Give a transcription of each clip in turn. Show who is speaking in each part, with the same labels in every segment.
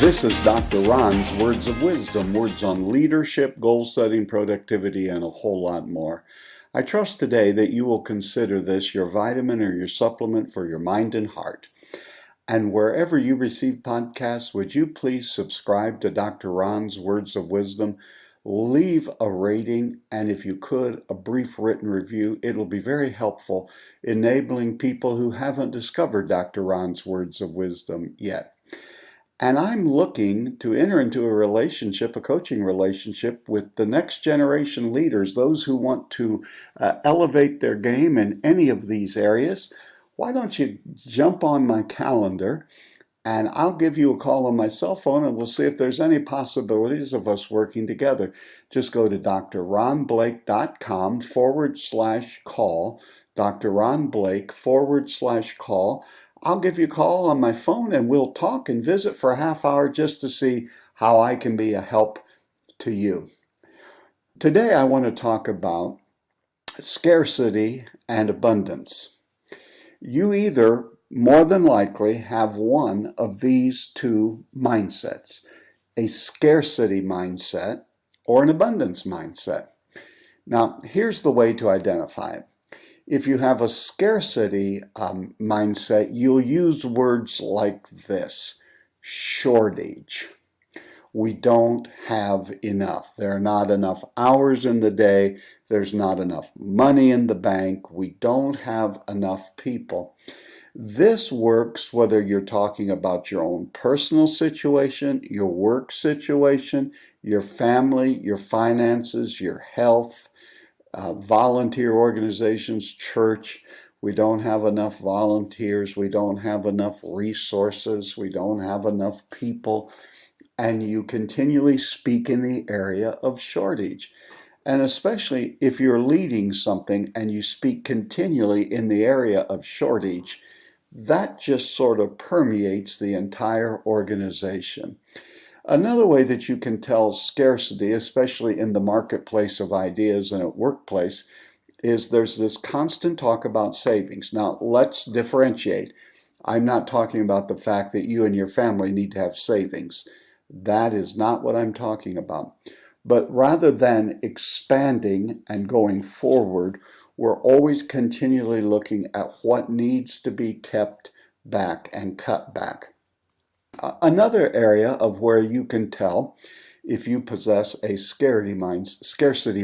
Speaker 1: This is Dr. Ron's Words of Wisdom, words on leadership, goal setting, productivity, and a whole lot more. I trust today that you will consider this your vitamin or your supplement for your mind and heart. And wherever you receive podcasts, would you please subscribe to Dr. Ron's Words of Wisdom? Leave a rating, and if you could, a brief written review. It'll be very helpful, enabling people who haven't discovered Dr. Ron's Words of Wisdom yet. And I'm looking to enter into a relationship, a coaching relationship with the next generation leaders, those who want to elevate their game in any of these areas. Why don't you jump on my calendar and I'll give you a call on my cell phone and we'll see if there's any possibilities of us working together. Just go to drronblake.com/call, drronblake/call. I'll give you a call on my phone and we'll talk and visit for a half hour just to see how I can be a help to you. Today I want to talk about scarcity and abundance. You either more than likely have one of these two mindsets, a scarcity mindset or an abundance mindset. Now, here's the way to identify it. If you have a scarcity mindset, you'll use words like this: shortage. We don't have enough. There are not enough hours in the day. There's not enough money in the bank. We don't have enough people. This works whether you're talking about your own personal situation, your work situation, your family, your finances, your health, volunteer organizations, church. We don't have enough volunteers. We don't have enough resources. We don't have enough people. And you continually speak in the area of shortage. And especially if you're leading something and you speak continually in the area of shortage, that just sort of permeates the entire organization. Another way that you can tell scarcity, especially in the marketplace of ideas and at workplace, is there's this constant talk about savings. Now, let's differentiate. I'm not talking about the fact that you and your family need to have savings. That is not what I'm talking about. But rather than expanding and going forward, we're always continually looking at what needs to be kept back and cut back. Another area of where you can tell if you possess a scarcity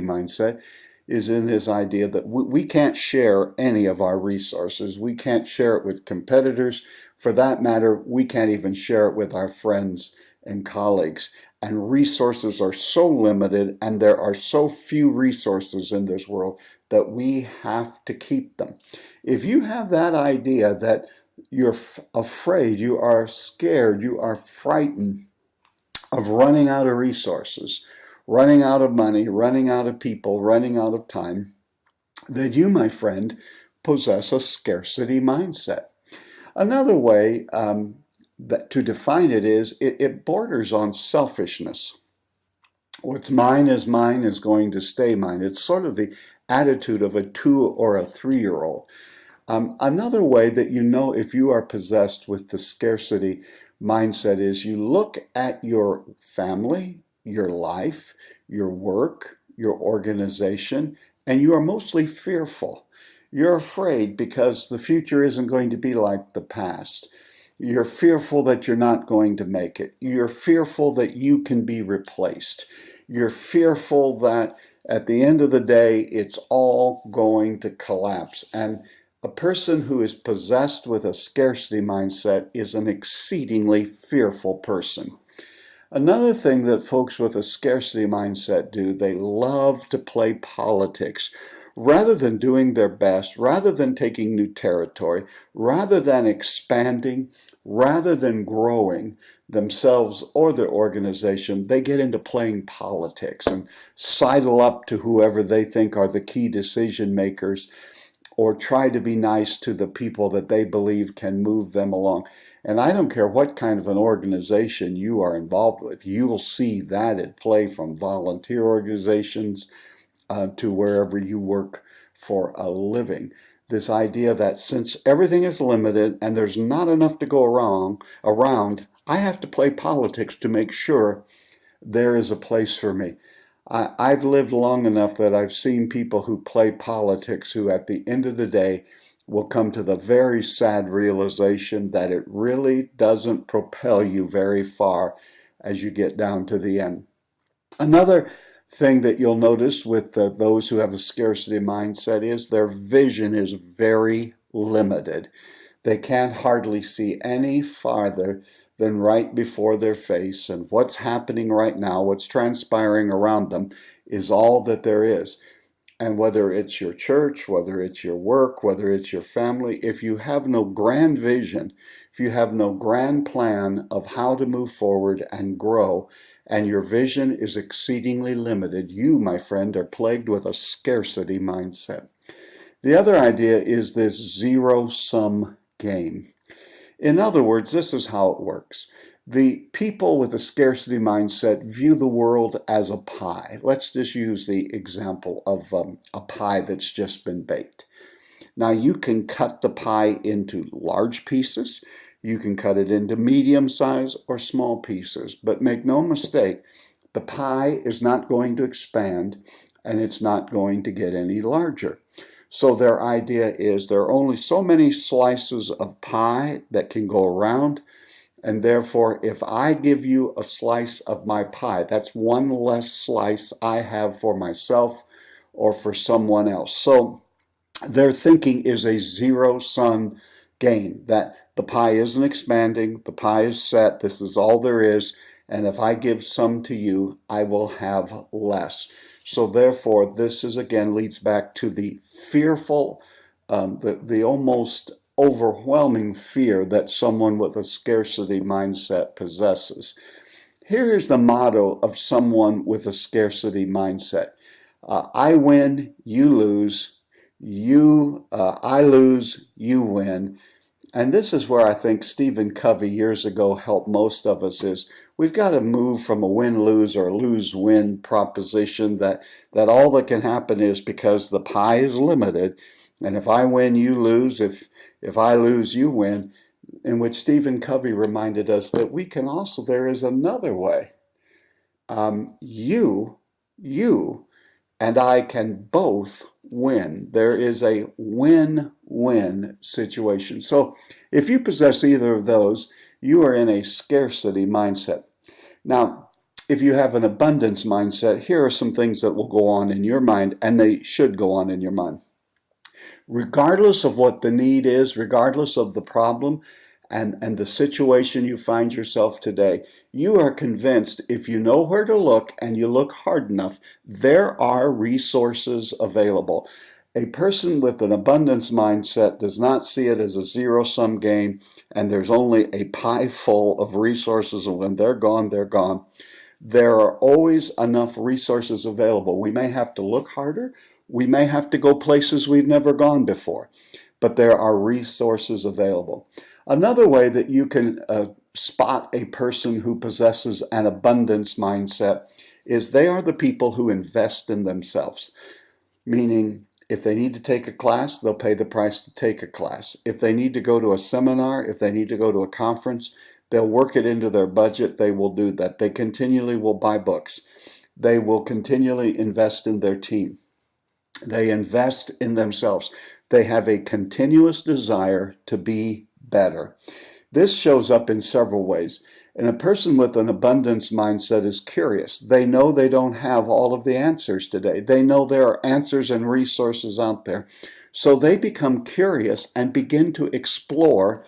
Speaker 1: mindset is in this idea that we can't share any of our resources. We can't share it with competitors. For that matter, we can't even share it with our friends and colleagues. And resources are so limited, and there are so few resources in this world that we have to keep them. If you have that idea that you're afraid, you are scared, you are frightened of running out of resources, running out of money, running out of people, running out of time, then you, my friend, possess a scarcity mindset. Another way to define it is it borders on selfishness. What's mine is going to stay mine. It's sort of the attitude of a 2 or a 3-year-old. Another way that you know if you are possessed with the scarcity mindset is you look at your family, your life, your work, your organization, and you are mostly fearful. You're afraid because the future isn't going to be like the past. You're fearful that you're not going to make it. You're fearful that you can be replaced. You're fearful that at the end of the day, it's all going to collapse. And a person who is possessed with a scarcity mindset is an exceedingly fearful person. Another thing that folks with a scarcity mindset do, they love to play politics. Rather than doing their best, rather than taking new territory, rather than expanding, rather than growing themselves or their organization, they get into playing politics and sidle up to whoever they think are the key decision makers, or try to be nice to the people that they believe can move them along. And I don't care what kind of an organization you are involved with, you'll see that at play from volunteer organizations to wherever you work for a living. This idea that since everything is limited and there's not enough to go around, I have to play politics to make sure there is a place for me. I've lived long enough that I've seen people who play politics who at the end of the day will come to the very sad realization that it really doesn't propel you very far as you get down to the end. Another thing that you'll notice with those who have a scarcity mindset is their vision is very limited. They can't hardly see any farther than right before their face, and what's happening right now, what's transpiring around them, is all that there is. And whether it's your church, whether it's your work, whether it's your family, if you have no grand vision, if you have no grand plan of how to move forward and grow, and your vision is exceedingly limited, you, my friend, are plagued with a scarcity mindset. The other idea is this zero-sum game. In other words, this is how it works. The people with a scarcity mindset view the world as a pie. Let's just use the example of a pie that's just been baked. Now you can cut the pie into large pieces. You can cut it into medium size or small pieces. But make no mistake, the pie is not going to expand and it's not going to get any larger. So their idea is there are only so many slices of pie that can go around. And therefore, if I give you a slice of my pie, that's one less slice I have for myself or for someone else. So their thinking is a zero-sum game, that the pie isn't expanding, the pie is set, this is all there is, and if I give some to you, I will have less. So therefore, this is again leads back to the fearful, the almost overwhelming fear that someone with a scarcity mindset possesses. Here is the motto of someone with a scarcity mindset. I win, you lose. I lose, you win. And this is where I think Stephen Covey years ago helped most of us is we've got to move from a win-lose or lose-win proposition that all that can happen is because the pie is limited. And if I win, you lose. If I lose, you win. In which Stephen Covey reminded us that we can also, there is another way. You and I can both win. There is a win-win situation. So if you possess either of those, you are in a scarcity mindset. Now, if you have an abundance mindset, here are some things that will go on in your mind, and they should go on in your mind. Regardless of what the need is, regardless of the problem and the situation you find yourself today, you are convinced if you know where to look and you look hard enough, there are resources available. A person with an abundance mindset does not see it as a zero-sum game and there's only a pie full of resources, and when they're gone, they're gone. There are always enough resources available. We may have to look harder. We may have to go places we've never gone before, but there are resources available. Another way that you can spot a person who possesses an abundance mindset is they are the people who invest in themselves, meaning if they need to take a class, they'll pay the price to take a class. If they need to go to a seminar, if they need to go to a conference, they'll work it into their budget. They will do that. They continually will buy books. They will continually invest in their team. They invest in themselves. They have a continuous desire to be better. This shows up in several ways. And a person with an abundance mindset is curious. They know they don't have all of the answers today. They know there are answers and resources out there. So they become curious and begin to explore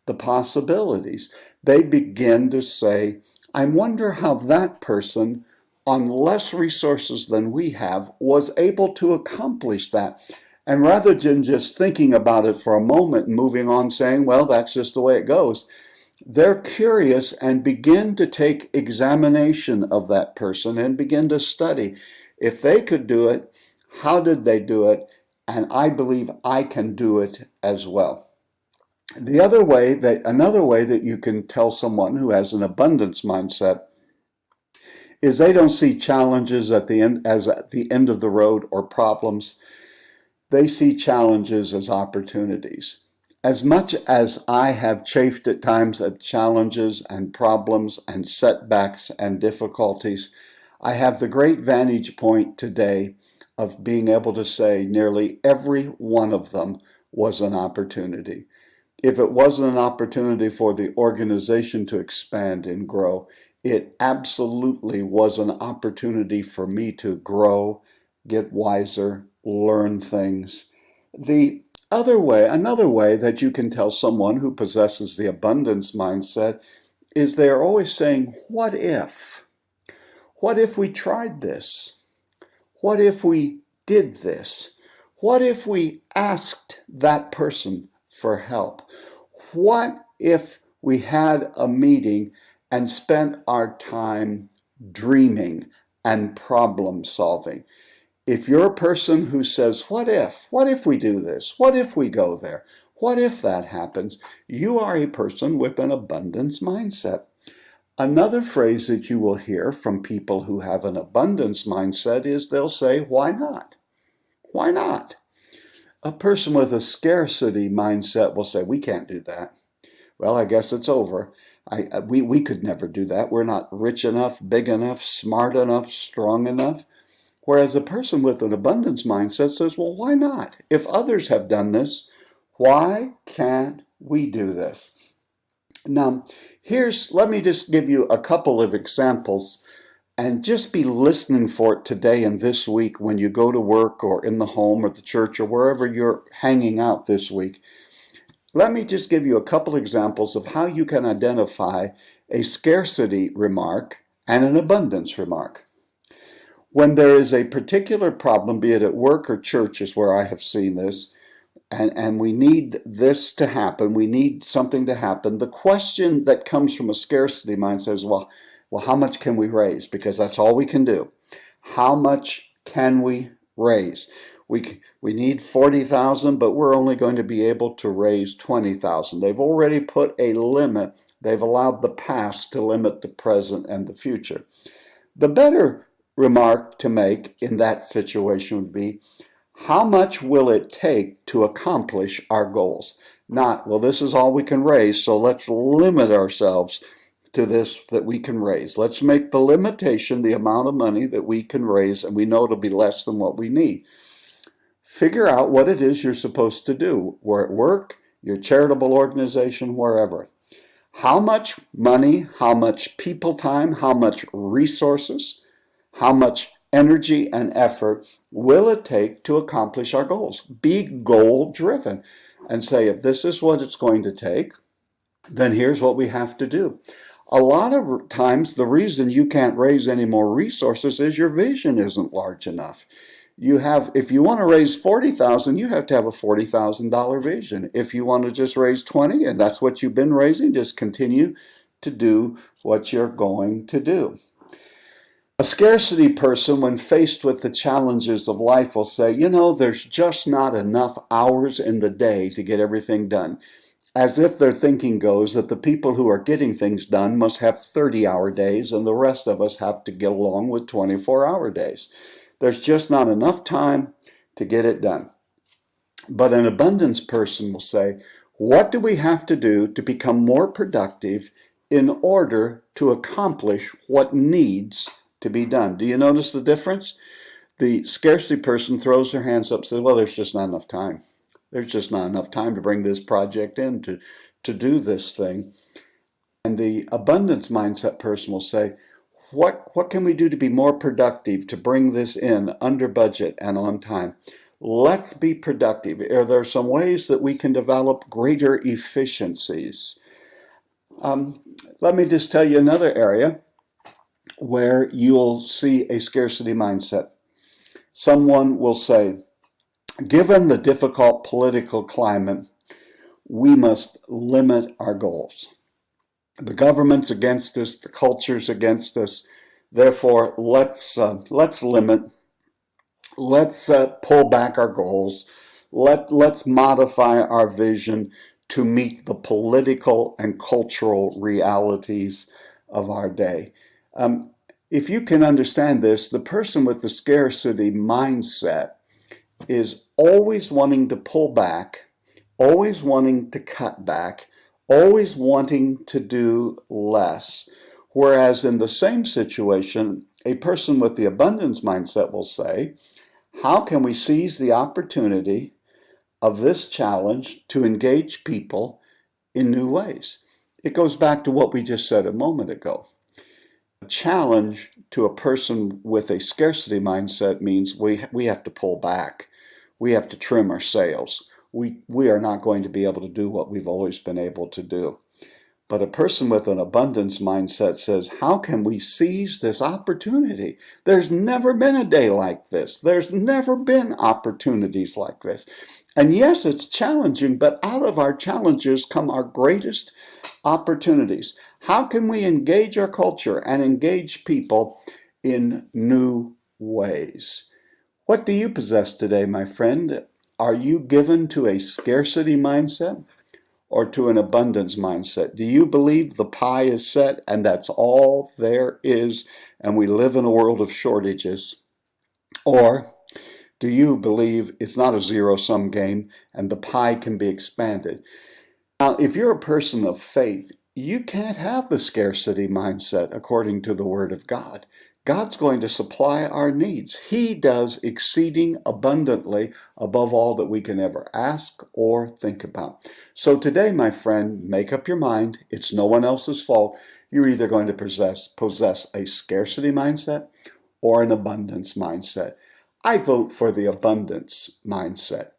Speaker 1: the possibilities. They begin to say, I wonder how that person on less resources than we have was able to accomplish that. And rather than just thinking about it for a moment and moving on saying, well, that's just the way it goes, they're curious and begin to take examination of that person and begin to study. If they could do it, how did they do it? And I believe I can do it as well. Another way that you can tell someone who has an abundance mindset is they don't see challenges at the end of the road or problems. They see challenges as opportunities. As much as I have chafed at times at challenges and problems and setbacks and difficulties, I have the great vantage point today of being able to say nearly every one of them was an opportunity. If it wasn't an opportunity for the organization to expand and grow, it absolutely was an opportunity for me to grow, get wiser, learn things. The another way that you can tell someone who possesses the abundance mindset is they're always saying, what if? What if we tried this? What if we did this? What if we asked that person for help? What if we had a meeting and spent our time dreaming and problem solving? If you're a person who says, what if? What if we do this? What if we go there? What if that happens? You are a person with an abundance mindset. Another phrase that you will hear from people who have an abundance mindset is they'll say, why not? Why not? A person with a scarcity mindset will say, we can't do that. Well, I guess it's over. We could never do that. We're not rich enough, big enough, smart enough, strong enough. Whereas a person with an abundance mindset says, well, why not? If others have done this, why can't we do this? Now, let me just give you a couple of examples and just be listening for it today and this week when you go to work or in the home or the church or wherever you're hanging out this week. Let me just give you a couple examples of how you can identify a scarcity remark and an abundance remark. When there is a particular problem, be it at work or church is where I have seen this, and we need this to happen, we need something to happen, the question that comes from a scarcity mind says, well, how much can we raise? Because that's all we can do. How much can we raise? We need 40,000, but we're only going to be able to raise 20,000. They've already put a limit. They've allowed the past to limit the present and the future. The better remark to make in that situation would be, how much will it take to accomplish our goals? Not, well, this is all we can raise, so let's limit ourselves to this that we can raise. Let's make the limitation the amount of money that we can raise, and we know it'll be less than what we need. Figure out what it is you're supposed to do. We're at work, your charitable organization, wherever. How much money, how much people time, how much resources, how much energy and effort will it take to accomplish our goals? Be goal-driven and say, if this is what it's going to take, then here's what we have to do. A lot of times, the reason you can't raise any more resources is your vision isn't large enough. If you want to raise 40,000, you have to have a $40,000 vision. If you want to just raise 20, and that's what you've been raising, just continue to do what you're going to do. A scarcity person, when faced with the challenges of life, will say, there's just not enough hours in the day to get everything done. As if their thinking goes that the people who are getting things done must have 30-hour days and the rest of us have to get along with 24-hour days. There's just not enough time to get it done. But an abundance person will say, what do we have to do to become more productive in order to accomplish what needs to be done? Do you notice the difference? The scarcity person throws their hands up and says, well, there's just not enough time. There's just not enough time to bring this project in to do this thing. And the abundance mindset person will say, what can we do to be more productive, to bring this in under budget and on time? Let's be productive. Are there some ways that we can develop greater efficiencies? Let me just tell you another area where you'll see a scarcity mindset. Someone will say, given the difficult political climate, we must limit our goals. The government's against us, the culture's against us. Therefore, let's limit. Let's pull back our goals. Let's modify our vision to meet the political and cultural realities of our day. If you can understand this, the person with the scarcity mindset is always wanting to pull back always wanting to cut back, always wanting to do less. Whereas in the same situation, a person with the abundance mindset will say, how can we seize the opportunity of this challenge to engage people in new ways? It goes back to what we just said a moment ago. A challenge to a person with a scarcity mindset means we have to pull back. We have to trim our sails. We are not going to be able to do what we've always been able to do. But a person with an abundance mindset says, how can we seize this opportunity? There's never been a day like this. There's never been opportunities like this. And yes, it's challenging, but out of our challenges come our greatest opportunities. How can we engage our culture and engage people in new ways? What do you possess today, my friend? Are you given to a scarcity mindset or to an abundance mindset? Do you believe the pie is set and that's all there is and we live in a world of shortages? Or do you believe it's not a zero-sum game and the pie can be expanded? Now, if you're a person of faith, you can't have the scarcity mindset according to the Word of God. God's going to supply our needs. He does exceeding abundantly above all that we can ever ask or think about. So today, my friend, make up your mind. It's no one else's fault. You're either going to possess a scarcity mindset or an abundance mindset. I vote for the abundance mindset.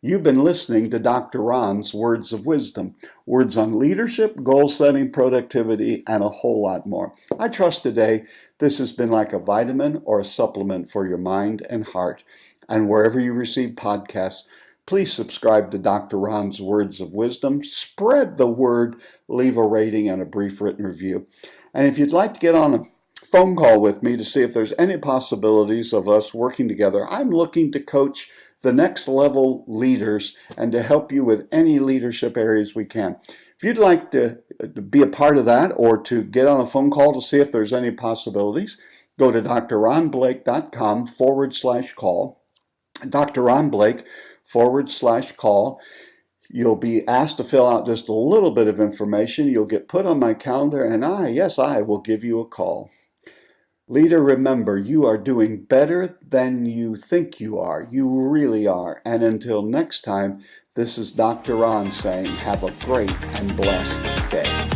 Speaker 1: You've been listening to Dr. Ron's Words of Wisdom, words on leadership, goal setting, productivity, and a whole lot more. I trust today this has been like a vitamin or a supplement for your mind and heart. And wherever you receive podcasts, please subscribe to Dr. Ron's Words of Wisdom. Spread the word, leave a rating and a brief written review. And if you'd like to get on a phone call with me to see if there's any possibilities of us working together, I'm looking to coach the next level leaders and to help you with any leadership areas we can. If you'd like to be a part of that or to get on a phone call to see if there's any possibilities, go to drronblake.com/call, drronblake/call. You'll be asked to fill out just a little bit of information. You'll get put on my calendar and I will give you a call. Leader, remember, you are doing better than you think you are. You really are. And until next time, this is Dr. Ron saying, have a great and blessed day.